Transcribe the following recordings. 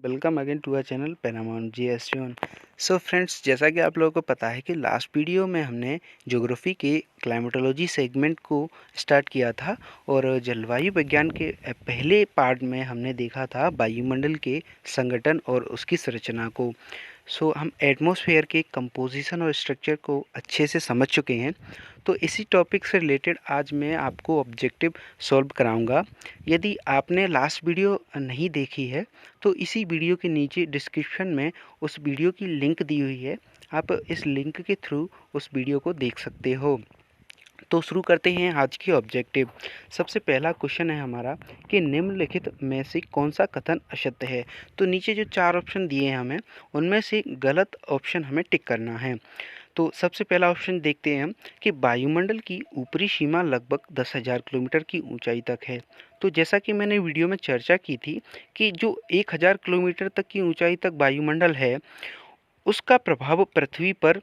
Welcome again to our channel Paramount GST on. So friends, जैसा कि आप लोगों को पता है कि लास्ट वीडियो में हमने ज्योग्राफी के क्लाइमेटोलॉजी सेगमेंट को स्टार्ट किया था और जलवायु विज्ञान के पहले पार्ट में हमने देखा था वायुमंडल के संगठन और उसकी संरचना को। हम एटमॉस्फेयर के कंपोजिशन और स्ट्रक्चर को अच्छे से समझ चुके हैं। तो इसी टॉपिक से रिलेटेड आज मैं आपको ऑब्जेक्टिव सॉल्व कराऊंगा। यदि आपने लास्ट वीडियो नहीं देखी है तो इसी वीडियो के नीचे डिस्क्रिप्शन में उस वीडियो की लिंक दी हुई है, आप इस लिंक के थ्रू उस वीडियो को देख सकते हो। तो शुरू करते हैं आज की ऑब्जेक्टिव। सबसे पहला क्वेश्चन है हमारा कि निम्नलिखित में से कौन सा कथन असत्य है। तो नीचे जो चार ऑप्शन दिए हैं हमें, उनमें से गलत ऑप्शन हमें टिक करना है। तो सबसे पहला ऑप्शन देखते हैं हम कि वायुमंडल की ऊपरी सीमा लगभग 10,000 किलोमीटर की ऊंचाई तक है। तो जैसा कि मैंने वीडियो में चर्चा की थी कि जो 1,000 किलोमीटर तक की ऊंचाई तक वायुमंडल है, उसका प्रभाव पृथ्वी पर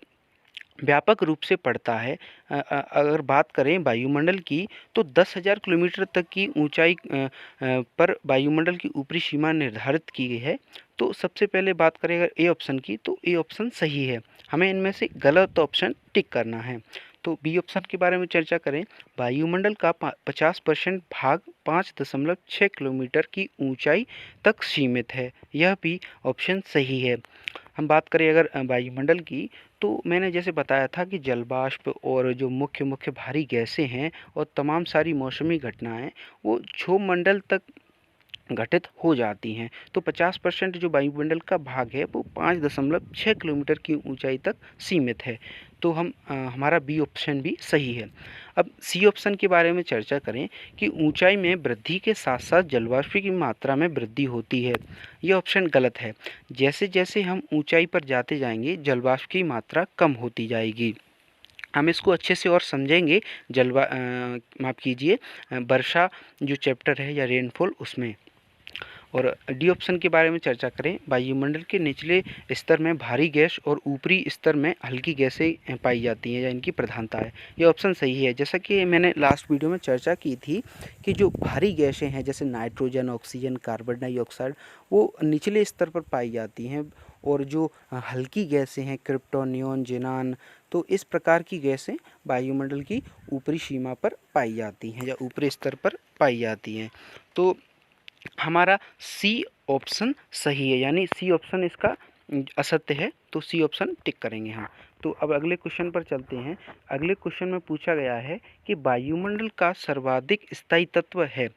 व्यापक रूप से पड़ता है। अगर बात करें वायुमंडल की, तो 10,000 किलोमीटर तक की ऊंचाई पर वायुमंडल की ऊपरी सीमा निर्धारित की गई है। तो सबसे पहले बात करें अगर ए ऑप्शन की, तो ए ऑप्शन सही है। हमें इनमें से गलत ऑप्शन टिक करना है। तो बी ऑप्शन के बारे में चर्चा करें, वायुमंडल का 50% भाग 5.6 किलोमीटर की ऊंचाई तक सीमित है। यह भी ऑप्शन सही है। हम बात करें अगर वायुमंडल की, तो मैंने जैसे बताया था कि जलवाष्प और जो मुख्य मुख्य भारी गैसें हैं और तमाम सारी मौसमी घटनाएं वो क्षोभमंडल तक घटित हो जाती हैं। तो 50% जो वायुमंडल का भाग है वो 5.6 किलोमीटर की ऊंचाई तक सीमित है। तो हमारा बी ऑप्शन भी सही है। अब सी ऑप्शन के बारे में चर्चा करें कि ऊंचाई में वृद्धि के साथ साथ जलवाष्प की मात्रा में वृद्धि होती है। यह ऑप्शन गलत है। जैसे जैसे हम ऊंचाई पर जाते जाएंगे जलवाष्प की मात्रा कम होती जाएगी। हम इसको अच्छे से और समझेंगे माफ़ कीजिए, वर्षा जो चैप्टर है या रेनफॉल उसमें। और डी ऑप्शन के बारे में चर्चा करें, वायुमंडल के निचले स्तर में भारी गैस और ऊपरी स्तर में हल्की गैसें पाई जाती हैं या इनकी प्रधानता है। ये ऑप्शन सही है। जैसा कि मैंने लास्ट वीडियो में चर्चा की थी कि जो भारी गैसें हैं जैसे नाइट्रोजन, ऑक्सीजन, कार्बन डाइऑक्साइड, वो निचले स्तर पर पाई जाती हैं। और जो हल्की गैसें हैं क्रिप्टॉन, नियॉन, जेनान, तो इस प्रकार की गैसें वायुमंडल की ऊपरी सीमा पर पाई जाती हैं या ऊपरी स्तर पर पाई जाती हैं। तो हमारा सी ऑप्शन सही है, यानी सी ऑप्शन इसका असत्य है। तो सी ऑप्शन टिक करेंगे हम। तो अब अगले क्वेश्चन पर चलते हैं। अगले क्वेश्चन में पूछा गया है कि वायुमंडल का सर्वाधिक स्थायी तत्व है।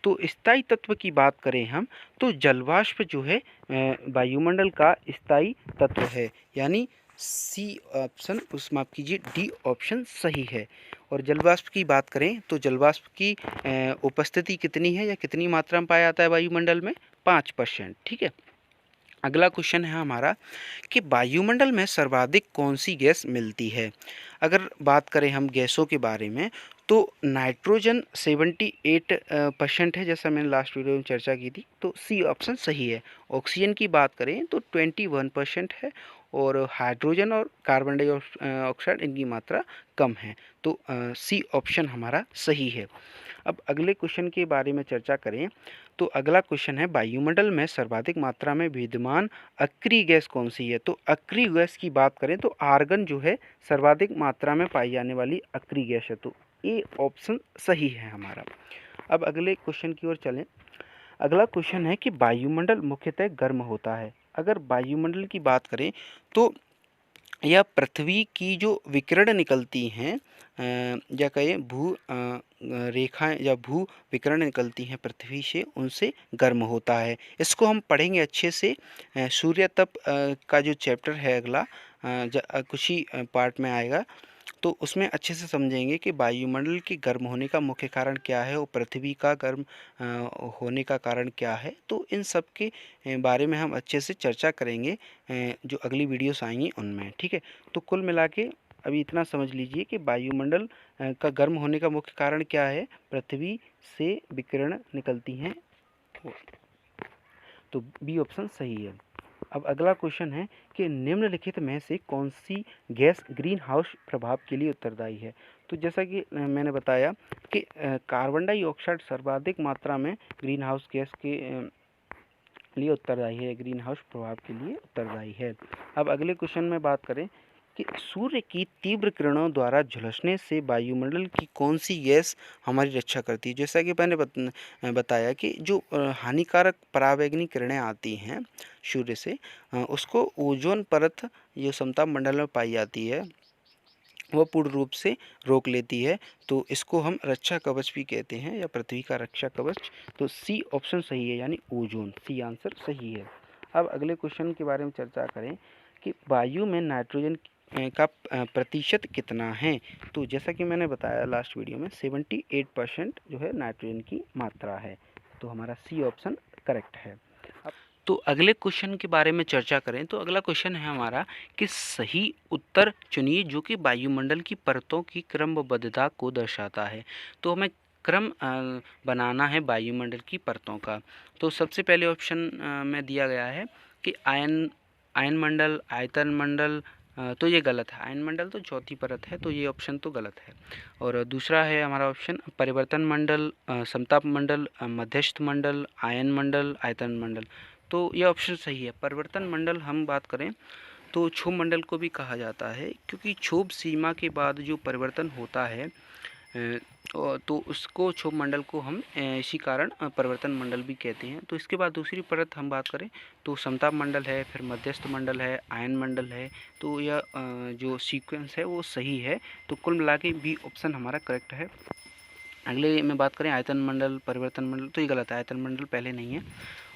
तो स्थायी तत्व की बात करें हम, तो जलवाष्प जो है वायुमंडल का स्थायी तत्व है, यानी सी ऑप्शन, उस माफ कीजिए, डी ऑप्शन सही है। और जलवाष्प की बात करें तो जलवाष्प की उपस्थिति कितनी है या कितनी मात्रा में पाया जाता है वायुमंडल में? 5%। ठीक है। अगला क्वेश्चन है हमारा कि वायुमंडल में सर्वाधिक कौन सी गैस मिलती है। अगर बात करें हम गैसों के बारे में, तो नाइट्रोजन 78% है, जैसा मैंने लास्ट वीडियो में चर्चा की थी। तो सी ऑप्शन सही है। ऑक्सीजन की बात करें तो 21% है। और हाइड्रोजन और कार्बन डाइऑक्साइड इनकी मात्रा कम है। तो सी ऑप्शन हमारा सही है। अब अगले क्वेश्चन के बारे में चर्चा करें, तो अगला क्वेश्चन है वायुमंडल में सर्वाधिक मात्रा में विद्यमान अक्रिय गैस कौन सी है। तो अक्रिय गैस की बात करें तो आर्गन जो है सर्वाधिक मात्रा में पाई जाने वाली अक्रिय गैस है। तो ए ऑप्शन सही है हमारा। अब अगले क्वेश्चन की ओर चलें। अगला क्वेश्चन है कि वायुमंडल मुख्यतः गर्म होता है। अगर वायुमंडल की बात करें तो यह पृथ्वी की जो विकिरण निकलती हैं या कहें भू रेखाएं या भू विकिरण निकलती हैं पृथ्वी से, उनसे गर्म होता है। इसको हम पढ़ेंगे अच्छे से। सूर्य तप का जो चैप्टर है अगला कुछ ही पार्ट में आएगा, तो उसमें अच्छे से समझेंगे कि वायुमंडल के गर्म होने का मुख्य कारण क्या है और पृथ्वी का गर्म होने का कारण क्या है। तो इन सब के बारे में हम अच्छे से चर्चा करेंगे जो अगली वीडियोस आएंगी उनमें। ठीक है। तो कुल मिला के अभी इतना समझ लीजिए कि वायुमंडल का गर्म होने का मुख्य कारण क्या है, पृथ्वी से विकिरण निकलती हैं। तो बी ऑप्शन सही है। अब अगला क्वेश्चन है कि निम्नलिखित में से कौन सी गैस ग्रीन हाउस प्रभाव के लिए उत्तरदायी है। तो जैसा कि मैंने बताया कि कार्बन डाइऑक्साइड सर्वाधिक मात्रा में ग्रीन हाउस गैस के लिए उत्तरदायी है, ग्रीन हाउस प्रभाव के लिए उत्तरदायी है। अब अगले क्वेश्चन में बात करें कि सूर्य की तीव्र किरणों द्वारा झुलसने से वायुमंडल की कौन सी गैस हमारी रक्षा करती है। जैसा कि मैंने बताया कि जो हानिकारक परावैंगनी किरणें आती हैं सूर्य से, उसको ओजोन परत जो समताप मंडल में पाई जाती है वो पूर्ण रूप से रोक लेती है। तो इसको हम रक्षा कवच भी कहते हैं, या पृथ्वी का रक्षा कवच। तो सी ऑप्शन सही है, यानी ओजोन, सी आंसर सही है। अब अगले क्वेश्चन के बारे में चर्चा करें कि वायु में नाइट्रोजन का प्रतिशत कितना है। तो जैसा कि मैंने बताया लास्ट वीडियो में 78% जो है नाइट्रोजन की मात्रा है। तो हमारा सी ऑप्शन करेक्ट है। तो अगले क्वेश्चन के बारे में चर्चा करें तो अगला क्वेश्चन है हमारा कि सही उत्तर चुनिए जो कि वायुमंडल की परतों की क्रमबद्धता को दर्शाता है। तो हमें क्रम बनाना है वायुमंडल की परतों का। तो सबसे पहले ऑप्शन में दिया गया है कि आयन मंडल, आयतन मंडल, तो ये गलत है। आयन मंडल तो चौथी परत है, तो ये ऑप्शन तो गलत है। और दूसरा है हमारा ऑप्शन परिवर्तन मंडल, समताप मंडल, मध्यस्थ मंडल, आयन मंडल, आयतन मंडल। तो ये ऑप्शन सही है। परिवर्तन मंडल हम बात करें तो क्षोभ मंडल को भी कहा जाता है, क्योंकि क्षोभ सीमा के बाद जो परिवर्तन होता है तो उसको क्षोभ मंडल को हम इसी कारण परिवर्तन मंडल भी कहते हैं। तो इसके बाद दूसरी परत हम बात करें तो समताप मंडल है, फिर मध्यस्थ मंडल है, आयन मंडल है। तो यह जो सीक्वेंस है वो सही है। तो कुल मिला के बी ऑप्शन हमारा करेक्ट है। अगले में बात करें आयतन मंडल, परिवर्तन मंडल, तो ये गलत है। आयतन मंडल पहले नहीं है।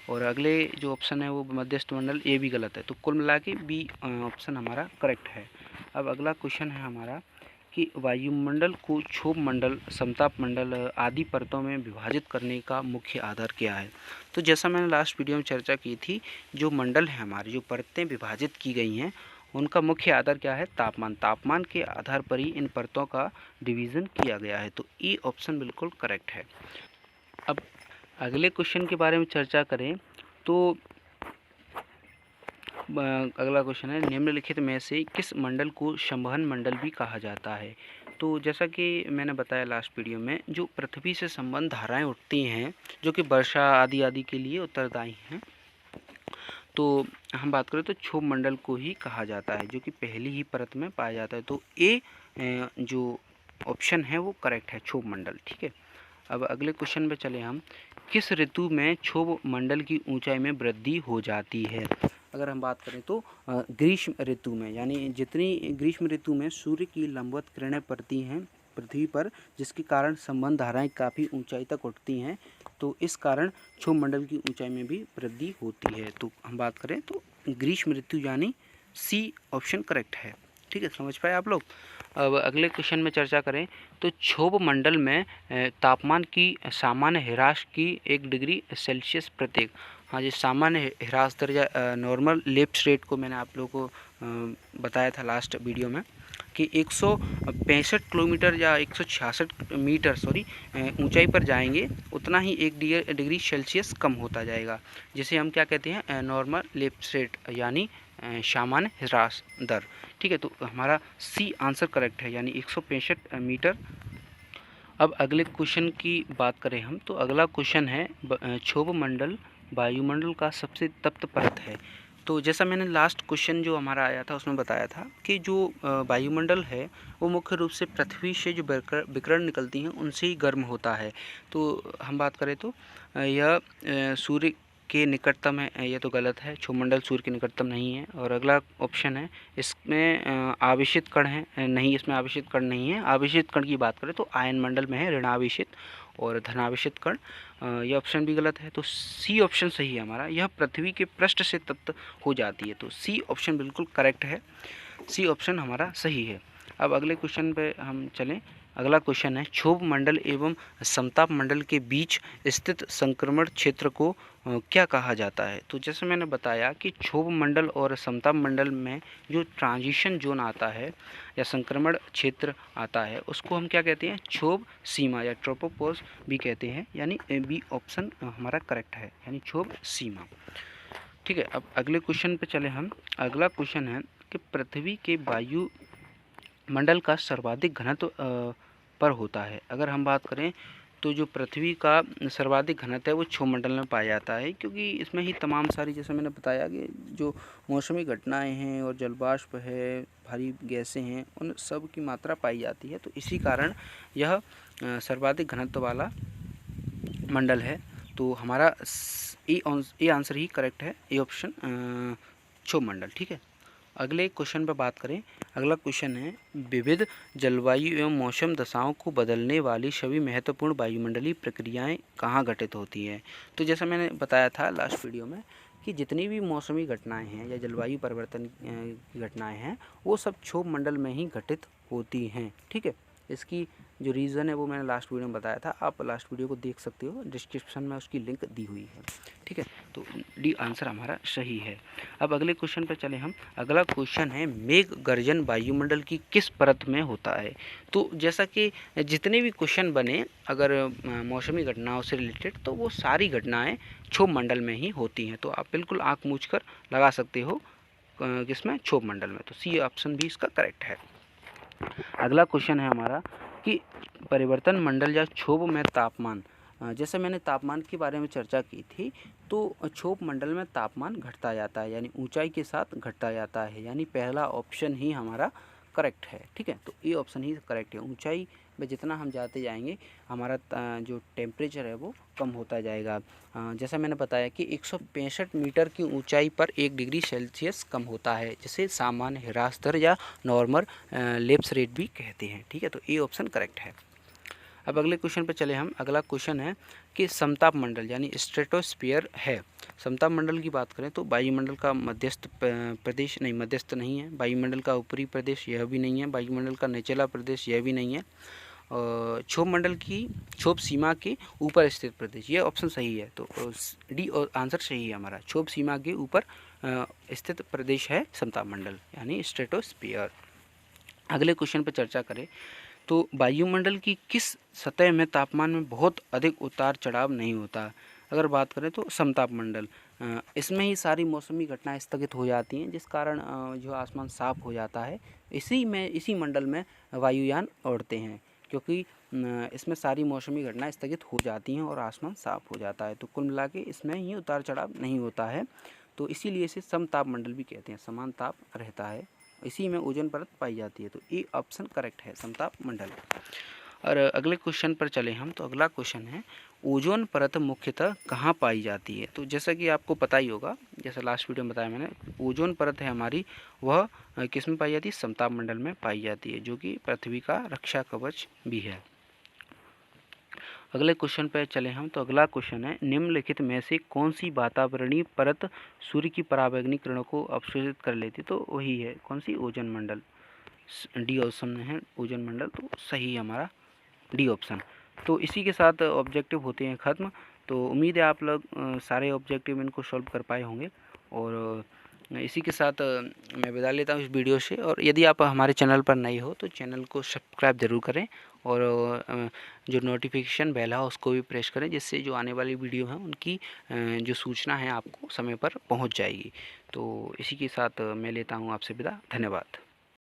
और अगले जो ऑप्शन है वो मध्यस्थ मंडल, ये भी गलत है। तो कुल मिला के बी ऑप्शन हमारा करेक्ट है। अब अगला क्वेश्चन है हमारा कि वायुमंडल को क्षोभ मंडल, समताप मंडल आदि परतों में विभाजित करने का मुख्य आधार क्या है। तो जैसा मैंने लास्ट वीडियो में चर्चा की थी, जो मंडल है हमारी, जो परतें विभाजित की गई हैं, उनका मुख्य आधार क्या है, तापमान। तापमान के आधार पर ही इन परतों का डिवीज़न किया गया है। तो ई ऑप्शन बिल्कुल करेक्ट है। अब अगले क्वेश्चन के बारे में चर्चा करें तो अगला क्वेश्चन है निम्नलिखित में से किस मंडल को संवहन मंडल भी कहा जाता है। तो जैसा कि मैंने बताया लास्ट वीडियो में, जो पृथ्वी से संबंध धाराएं उठती हैं जो कि वर्षा आदि के लिए उत्तरदायी हैं, तो हम बात करें तो क्षोभ मंडल को ही कहा जाता है, जो कि पहली ही परत में पाया जाता है। तो ए जो ऑप्शन है वो करेक्ट है, क्षोभ मंडल। ठीक है। अब अगले क्वेश्चन पे चले हम, किस ऋतु में क्षोभ मंडल की ऊंचाई में वृद्धि हो जाती है। अगर हम बात करें तो ग्रीष्म ऋतु में, यानी जितनी ग्रीष्म ऋतु में सूर्य की लंबवत किरणें पड़ती हैं पृथ्वी पर, जिसके कारण संबंध धाराएं काफ़ी ऊंचाई तक उठती हैं, तो इस कारण क्षोभ मंडल की ऊंचाई में भी वृद्धि होती है। तो हम बात करें तो ग्रीष्म ऋतु यानी सी ऑप्शन करेक्ट है। ठीक है, समझ पाए आप लोग। अब अगले क्वेश्चन में चर्चा करें तो क्षोभ मंडल में तापमान की सामान्य ह्रास की 1 डिग्री सेल्सियस प्रत्येक, हाँ जी, सामान्य ह्रास दर या नॉर्मल लेप्स रेट को मैंने आप लोगों को बताया था लास्ट वीडियो में कि 165 किलोमीटर या 166 मीटर ऊंचाई पर जाएंगे, उतना ही 1 डिग्री सेल्सियस कम होता जाएगा, जिसे हम क्या कहते हैं, नॉर्मल लेप्स रेट, यानी सामान्य ह्रास दर। ठीक है, तो हमारा सी आंसर करेक्ट है, यानी 165 मीटर। अब अगले क्वेश्चन की बात करें हम तो अगला क्वेश्चन है क्षोभ मंडल वायुमंडल का सबसे तप्त परत है। तो जैसा मैंने लास्ट क्वेश्चन जो हमारा आया था उसमें बताया था कि जो वायुमंडल है वो मुख्य रूप से पृथ्वी से जो विकिरण निकलती हैं उनसे ही गर्म होता है। तो हम बात करें तो यह सूर्य के निकटतम है, ये तो गलत है। क्षोभ मंडल सूर्य के निकटतम नहीं है। और अगला ऑप्शन है इसमें आवेशित कण है, नहीं, इसमें आवेशित कण नहीं है। आवेशित कण की बात करें तो आयन मंडल में है ऋणावेशित और धनावेशित कण, यह ऑप्शन भी गलत है। तो सी ऑप्शन सही है हमारा, यह पृथ्वी के पृष्ठ से तप्त हो जाती है। तो सी ऑप्शन बिल्कुल करेक्ट है, सी ऑप्शन हमारा सही है। अब अगले क्वेश्चन पे हम चलें। अगला क्वेश्चन है क्षोभ मंडल एवं समताप मंडल के बीच स्थित संक्रमण क्षेत्र को क्या कहा जाता है। तो जैसे मैंने बताया कि क्षोभ मंडल और समताप मंडल में जो ट्रांजिशन जोन आता है या संक्रमण क्षेत्र आता है उसको हम क्या कहते हैं, क्षोभ सीमा या ट्रोपोपॉज भी कहते हैं, यानी बी ऑप्शन हमारा करेक्ट है, यानी क्षोभ सीमा। ठीक है, अब अगले क्वेश्चन पे चले हम। अगला क्वेश्चन है कि पृथ्वी के वायु मंडल का सर्वाधिक घनत्व पर होता है। अगर हम बात करें तो जो पृथ्वी का सर्वाधिक घनत्व है वो क्षोभ मंडल में पाया जाता है, क्योंकि इसमें ही तमाम सारी, जैसे मैंने बताया कि जो मौसमी घटनाएं हैं और जलवाष्प है, भारी गैसें हैं, उन सब की मात्रा पाई जाती है। तो इसी कारण यह सर्वाधिक घनत्व वाला मंडल है। तो हमारा ए आंसर ही करेक्ट है, ए ऑप्शन क्षोभ मंडल। ठीक है, अगले क्वेश्चन पर बात करें। अगला क्वेश्चन है, विविध जलवायु एवं मौसम दशाओं को बदलने वाली सभी महत्वपूर्ण वायुमंडलीय प्रक्रियाएं कहाँ घटित होती हैं। तो जैसा मैंने बताया था लास्ट वीडियो में कि जितनी भी मौसमी घटनाएं हैं या जलवायु परिवर्तन की घटनाएं हैं वो सब क्षोभ मंडल में ही घटित होती हैं। ठीक है, इसकी जो रीज़न है वो मैंने लास्ट वीडियो में बताया था, आप लास्ट वीडियो को देख सकते हो, डिस्क्रिप्शन में उसकी लिंक दी हुई है। ठीक है, तो डी आंसर हमारा सही है। अब अगले क्वेश्चन पर चले हम। अगला क्वेश्चन है, मेघ गर्जन वायुमंडल की किस परत में होता है। तो जैसा कि जितने भी क्वेश्चन बने अगर मौसमी घटनाओं से रिलेटेड, तो वो सारी घटनाएं क्षोभ मंडल में ही होती हैं। तो आप बिल्कुल आँख मूझ कर लगा सकते हो किसमें, क्षोभ मंडल में। तो सी ऑप्शन भी इसका करेक्ट है। अगला क्वेश्चन है हमारा कि परिवर्तन मंडल या क्षोभ में तापमान, जैसे मैंने तापमान के बारे में चर्चा की थी, तो क्षोभ मंडल में तापमान घटता जाता है, यानी ऊंचाई के साथ घटता जाता है, यानी पहला ऑप्शन ही हमारा करेक्ट है। ठीक है, तो ये ऑप्शन ही करेक्ट है। ऊंचाई में जितना हम जाते जाएंगे हमारा जो टेम्परेचर है वो कम होता जाएगा। जैसा मैंने बताया कि 165 मीटर की ऊंचाई पर 1 डिग्री सेल्सियस कम होता है, जिसे सामान्य ह्रास दर या नॉर्मल लेप्स रेट भी कहते हैं। ठीक है, तो ये ऑप्शन करेक्ट है। अब अगले क्वेश्चन पर चले हम। अगला क्वेश्चन है कि समताप मंडल यानी स्ट्रेटोस्फीयर है। समताप मंडल की बात करें तो वायुमंडल का मध्यस्थ प्रदेश नहीं, मध्यस्थ नहीं है। वायुमंडल का ऊपरी प्रदेश यह भी नहीं है। वायुमंडल का निचला प्रदेश यह भी नहीं है। क्षोभ मंडल की क्षोभ सीमा के ऊपर स्थित प्रदेश, यह ऑप्शन सही है। तो डी आंसर सही है हमारा। क्षोभ सीमा के ऊपर स्थित प्रदेश है समताप मंडल यानी स्ट्रेटोस्फीयर। अगले क्वेश्चन पर चर्चा करें तो वायुमंडल की किस सतह में तापमान में बहुत अधिक उतार चढ़ाव नहीं होता। अगर बात करें तो समताप मंडल, इसमें ही सारी मौसमी घटनाएं स्थगित हो जाती हैं, जिस कारण जो आसमान साफ हो जाता है। इसी मंडल में वायुयान उड़ते हैं, क्योंकि इसमें सारी मौसमी घटनाएं स्थगित हो जाती हैं और आसमान साफ हो जाता है। तो कुल मिला के इसमें ही उतार चढ़ाव नहीं होता है, तो इसीलिए इसे समताप मंडल भी कहते हैं, समान ताप रहता है, इसी में ओजोन परत पाई जाती है। तो ये ऑप्शन करेक्ट है, समताप मंडल। और अगले क्वेश्चन पर चले हम। तो अगला क्वेश्चन है, ओजोन परत मुख्यतः कहाँ पाई जाती है। तो जैसा कि आपको पता ही होगा, जैसा लास्ट वीडियो में बताया मैंने, ओजोन परत है हमारी, वह किस में पाई जाती है, समताप मंडल में पाई जाती है, जो कि पृथ्वी का रक्षा कवच भी है। अगले क्वेश्चन पर चले हम। तो अगला क्वेश्चन है, निम्नलिखित में से कौन सी वातावरणीय परत सूर्य की पराबैंगनी किरणों को अवशोषित कर लेती। तो वही है कौन सी, ओजोन मंडल। डी ऑप्शन है ओजोन मंडल, तो सही है हमारा डी ऑप्शन। तो इसी के साथ ऑब्जेक्टिव होते हैं ख़त्म। तो उम्मीद है आप लोग सारे ऑब्जेक्टिव इनको सॉल्व कर पाए होंगे। और इसी के साथ मैं विदा लेता हूँ इस वीडियो से। और यदि आप हमारे चैनल पर नए हो तो चैनल को सब्सक्राइब ज़रूर करें, और जो नोटिफिकेशन बेल है उसको भी प्रेस करें, जिससे जो आने वाली वीडियो हैं उनकी जो सूचना है आपको समय पर पहुंच जाएगी। तो इसी के साथ मैं लेता हूं आपसे विदा। धन्यवाद।